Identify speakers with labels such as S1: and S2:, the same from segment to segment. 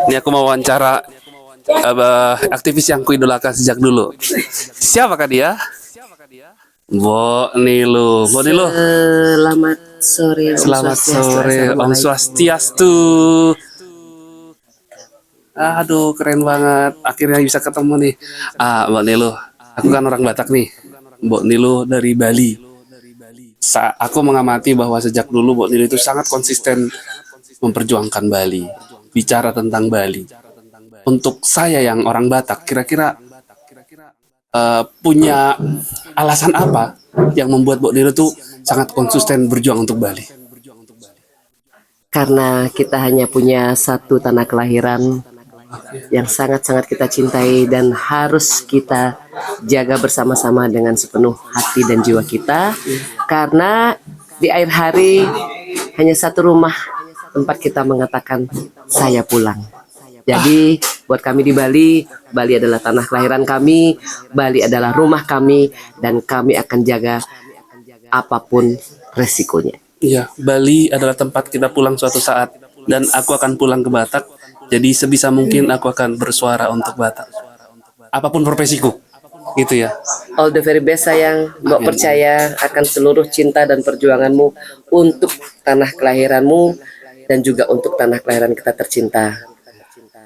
S1: Ini aku mau wawancara aktivis yang kuidolakan sejak dulu. Siapakah dia? Bo Nilu. Bo Nilu.
S2: Selamat sore, Om
S1: Selamat
S2: Swastiastu.
S1: sore, Om
S2: Assalamualaikum.
S1: Swastiastu. Aduh, keren banget. Akhirnya bisa ketemu nih. Mbak Nilu. Aku kan orang Batak nih. Mbak Nilu dari Bali. Aku mengamati bahwa sejak dulu Mbak Nilu itu sangat konsisten memperjuangkan Bali, bicara tentang Bali. Untuk saya yang orang Batak, kira-kira punya alasan apa yang membuat Mbak Nilu tuh sangat konsisten berjuang untuk Bali?
S2: Karena kita hanya punya satu tanah kelahiran yang sangat-sangat kita cintai dan harus kita jaga bersama-sama dengan sepenuh hati dan jiwa kita. Karena di akhir hari hanya satu rumah tempat kita mengatakan saya pulang. Jadi buat kami di Bali, Bali adalah tanah kelahiran kami, Bali adalah rumah kami, dan kami akan jaga apapun resikonya.
S1: Iya, Bali adalah tempat kita pulang suatu saat, dan aku akan pulang ke Batak. Jadi sebisa mungkin aku akan bersuara untuk Batak, apapun profesiku, gitu ya.
S2: All the very best sayang, Mbak percaya akan seluruh cinta dan perjuanganmu untuk tanah kelahiranmu dan juga untuk tanah kelahiran kita tercinta.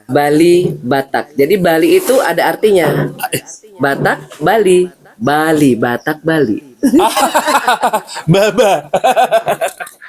S2: Bali, Batak. Jadi Bali itu ada artinya. Batak, Bali. Bali, Batak, Bali.
S1: Baba.